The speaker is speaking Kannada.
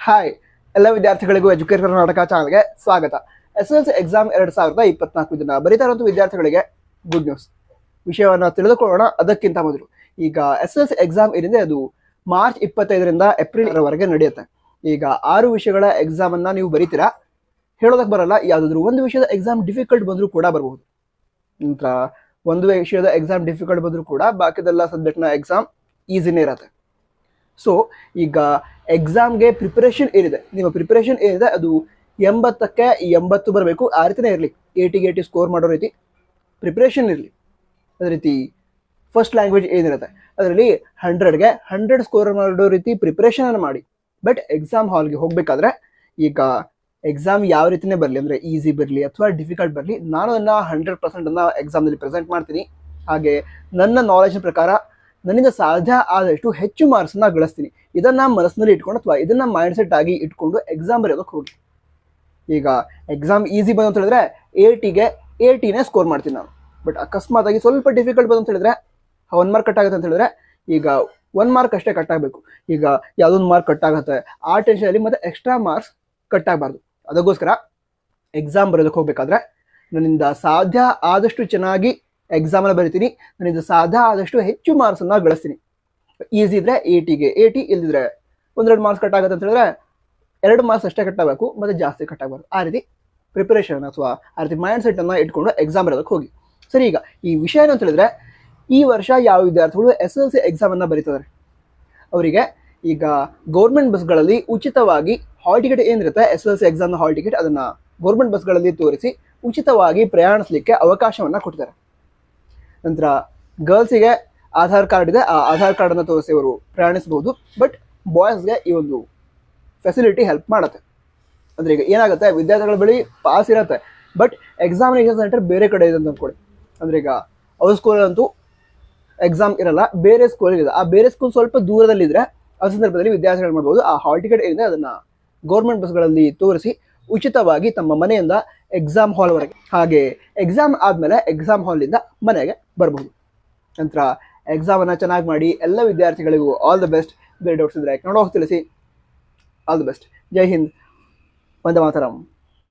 ಹಾಯ್ ಎಲ್ಲ ವಿದ್ಯಾರ್ಥಿಗಳಿಗೂ ಎಜುಕೇಟರ್ ಕರ್ನಾಟಕ ಚಾನಲ್ಗೆ ಸ್ವಾಗತ. SSLC ಎಕ್ಸಾಮ್ 2024 ದಿನ ಬರೀತಾ ಇರುವಂಥ ವಿದ್ಯಾರ್ಥಿಗಳಿಗೆ ಗುಡ್ ನ್ಯೂಸ್. ವಿಷಯವನ್ನು ತಿಳಿದುಕೊಳ್ಳೋಣ. ಅದಕ್ಕಿಂತ ಮೊದಲು ಈಗ SSLC ಎಕ್ಸಾಮ್ ಏನಿದೆ ಅದು ಮಾರ್ಚ್ 25ರಿಂದ ಏಪ್ರಿಲ್ ವರೆಗೆ ನಡೆಯುತ್ತೆ. ಈಗ 6 ವಿಷಯಗಳ ಎಕ್ಸಾಮ್ ಅನ್ನ ನೀವು ಬರೀತೀರಾ. ಹೇಳೋದಕ್ಕೆ ಬರಲ್ಲ, ಯಾವುದಾದ್ರೂ ಒಂದು ವಿಷಯದ ಎಕ್ಸಾಮ್ ಡಿಫಿಕಲ್ಟ್ ಬಂದರೂ ಕೂಡ ಬರಬಹುದು. ನಂತರ ಒಂದು ವಿಷಯದ ಎಕ್ಸಾಮ್ ಡಿಫಿಕಲ್ಟ್ ಬಂದರೂ ಕೂಡ ಬಾಕಿದೆಲ್ಲ ಸಬ್ಜೆಕ್ಟ್ನ ಎಕ್ಸಾಮ್ ಈಸಿನೇ ಇರುತ್ತೆ. ಸೊ ಈಗ ಎಕ್ಸಾಮ್ಗೆ ಪ್ರಿಪರೇಷನ್ ಏನಿದೆ, ನಿಮ್ಮ ಪ್ರಿಪರೇಷನ್ ಏನಿದೆ ಅದು 80ಕ್ಕೆ 80 ಬರಬೇಕು. ಆ ರೀತಿನೇ ಇರಲಿ. 80 ಸ್ಕೋರ್ ಮಾಡೋ ರೀತಿ ಪ್ರಿಪ್ರೇಷನ್ ಇರಲಿ. ಅದೇ ರೀತಿ ಫಸ್ಟ್ ಲ್ಯಾಂಗ್ವೇಜ್ ಏನಿರುತ್ತೆ ಅದರಲ್ಲಿ 100ಗೆ 100 ಸ್ಕೋರ್ ಮಾಡೋ ರೀತಿ ಪ್ರಿಪ್ರೇಷನನ್ನು ಮಾಡಿ. ಬಟ್ ಎಕ್ಸಾಮ್ ಹಾಲ್ಗೆ ಹೋಗಬೇಕಾದ್ರೆ ಈಗ ಎಕ್ಸಾಮ್ ಯಾವ ರೀತಿಯೇ ಬರಲಿ, ಅಂದರೆ ಈಸಿ ಬರಲಿ ಅಥವಾ ಡಿಫಿಕಲ್ಟ್ ಬರಲಿ, ನಾನು ಅದನ್ನು 100% ಎಕ್ಸಾಮ್ನಲ್ಲಿ ಪ್ರೆಸೆಂಟ್ ಮಾಡ್ತೀನಿ. ಹಾಗೆ ನನ್ನ ನಾಲೆಜ್ನ ಪ್ರಕಾರ ನನ್ನಿಂದ ಸಾಧ್ಯ ಆದಷ್ಟು ಹೆಚ್ಚು ಮಾರ್ಕ್ಸನ್ನ ಗಳಿಸ್ತೀನಿ. ಇದನ್ನು ಮನಸ್ಸಿನಲ್ಲಿ ಇಟ್ಕೊಂಡು ಅಥವಾ ಇದನ್ನು ಮೈಂಡ್ ಸೆಟ್ ಆಗಿ ಇಟ್ಕೊಂಡು ಎಕ್ಸಾಮ್ ಬರೆಯೋದಕ್ಕೆ ಹೋಗಿ. ಈಗ ಎಕ್ಸಾಮ್ ಈಸಿ ಬಂದು ಅಂತ ಹೇಳಿದ್ರೆ 80ಗೆ 80ನೇ ಸ್ಕೋರ್ ಮಾಡ್ತೀನಿ ನಾನು. ಬಟ್ ಅಕಸ್ಮಾತಾಗಿ ಸ್ವಲ್ಪ ಡಿಫಿಕಲ್ಟ್ ಬಂದು ಅಂತ ಹೇಳಿದ್ರೆ 1 ಮಾರ್ಕ್ ಕಟ್ ಆಗುತ್ತೆ ಅಂತ ಹೇಳಿದ್ರೆ ಈಗ 1 ಮಾರ್ಕ್ ಅಷ್ಟೇ ಕಟ್ ಆಗಬೇಕು. ಈಗ ಯಾವುದೊಂದು ಮಾರ್ಕ್ ಕಟ್ ಆಗುತ್ತೆ ಆ ಟೆನ್ಷನಲ್ಲಿ ಮತ್ತೆ ಎಕ್ಸ್ಟ್ರಾ ಮಾರ್ಕ್ಸ್ ಕಟ್ ಆಗಬಾರ್ದು. ಅದಕ್ಕೋಸ್ಕರ ಎಕ್ಸಾಮ್ ಬರೋದಕ್ಕೆ ಹೋಗಬೇಕಾದ್ರೆ ನನ್ನಿಂದ ಸಾಧ್ಯ ಆದಷ್ಟು ಚೆನ್ನಾಗಿ ಎಕ್ಸಾಮನ್ನು ಬರಿತೀನಿ. ನನ್ನಿಂದ ಸಾಧ್ಯ ಆದಷ್ಟು ಹೆಚ್ಚು ಮಾರ್ಕ್ಸನ್ನು ಗಳಿಸ್ತೀನಿ. ಈಸಿ ಇದ್ದರೆ 80ಗೆ 80, ಇಲ್ದಿದ್ರೆ 1-2 ಮಾರ್ಕ್ಸ್ ಕಟ್ ಆಗುತ್ತೆ ಅಂತ ಹೇಳಿದ್ರೆ 2 ಮಾರ್ಕ್ಸ್ ಅಷ್ಟೇ ಕಟ್ ಆಗಬೇಕು, ಮತ್ತು ಜಾಸ್ತಿ ಕಟ್ ಆಗಬಾರ್ದು. ಆ ರೀತಿ ಪ್ರಿಪರೇಷನ್ ಅಥವಾ ಆ ರೀತಿ ಮೈಂಡ್ ಸೆಟ್ಟನ್ನು ಇಟ್ಕೊಂಡು ಎಕ್ಸಾಮ್ ಬರೋದಕ್ಕೆ ಹೋಗಿ. ಸರಿ, ಈಗ ಈ ವಿಷಯ ಏನು ಅಂತ ಹೇಳಿದ್ರೆ, ಈ ವರ್ಷ ಯಾವ ವಿದ್ಯಾರ್ಥಿಗಳು SSLC ಎಕ್ಸಾಮನ್ನು ಬರೀತಿದ್ದಾರೆ ಅವರಿಗೆ ಈಗ ಗೌರ್ಮೆಂಟ್ ಬಸ್ಗಳಲ್ಲಿ ಉಚಿತವಾಗಿ ಹಾಲ್ ಟಿಕೆಟ್ ಏನಿರುತ್ತೆ, SSLC ಎಕ್ಸಾಮ್ನ ಹಾಲ್ ಟಿಕೆಟ್, ಅದನ್ನು ಗೌರ್ಮೆಂಟ್ ಬಸ್ಗಳಲ್ಲಿ ತೋರಿಸಿ ಉಚಿತವಾಗಿ ಪ್ರಯಾಣಿಸಲಿಕ್ಕೆ ಅವಕಾಶವನ್ನು ಕೊಡ್ತಾರೆ. ನಂತರ ಗರ್ಲ್ಸಿಗೆ ಆಧಾರ್ ಕಾರ್ಡ್ ಇದೆ, ಆ ಆಧಾರ್ ಕಾರ್ಡನ್ನು ತೋರಿಸಿ ಅವರು ಪ್ರಯಾಣಿಸಬಹುದು. ಬಟ್ ಬಾಯ್ಸ್ಗೆ ಈ ಒಂದು ಫೆಸಿಲಿಟಿ ಹೆಲ್ಪ್ ಮಾಡುತ್ತೆ. ಅಂದರೆ ಈಗ ಏನಾಗುತ್ತೆ, ವಿದ್ಯಾರ್ಥಿಗಳ ಬಳಿ ಪಾಸ್ ಇರುತ್ತೆ, ಬಟ್ ಎಕ್ಸಾಮಿನೇಷನ್ ಸೆಂಟರ್ ಬೇರೆ ಕಡೆ ಇದೆ ಅಂತ ಅಂದ್ಕೊಳ್ಳಿ. ಅಂದರೆ ಈಗ ಅವ್ರ ಸ್ಕೂಲಲ್ಲಂತೂ ಎಕ್ಸಾಮ್ ಇರಲ್ಲ, ಬೇರೆ ಸ್ಕೂಲಿದೆ. ಆ ಬೇರೆ ಸ್ಕೂಲ್ ಸ್ವಲ್ಪ ದೂರದಲ್ಲಿದ್ದರೆ ಆ ಸಂದರ್ಭದಲ್ಲಿ ವಿದ್ಯಾರ್ಥಿಗಳು ಮಾಡ್ಬೋದು, ಆ ಹಾಲ್ ಟಿಕೆಟ್ ಏನಿದೆ ಅದನ್ನು ಗೌರ್ಮೆಂಟ್ ಬಸ್ಗಳಲ್ಲಿ ತೋರಿಸಿ ಉಚಿತವಾಗಿ ತಮ್ಮ ಮನೆಯಿಂದ ಎಕ್ಸಾಮ್ ಹಾಲ್ವರೆಗೆ, ಹಾಗೆ ಎಕ್ಸಾಮ್ ಆದಮೇಲೆ ಎಕ್ಸಾಮ್ ಹಾಲಿಂದ ಮನೆಗೆ ಬರಬಹುದು. ನಂತರ ಎಕ್ಸಾಮನ್ನು ಚೆನ್ನಾಗಿ ಮಾಡಿ. ಎಲ್ಲ ವಿದ್ಯಾರ್ಥಿಗಳಿಗೂ ಆಲ್ ದ ಬೆಸ್ಟ್. ಬೇರೆ ಡೌಟ್ಸ್ ಇದ್ದರೆ ಕನ್ನಡ ತಿಳಿಸಿ. All the best. ಜೈ ಹಿಂದ್, ವಂದೇ ಮಾತರಂ.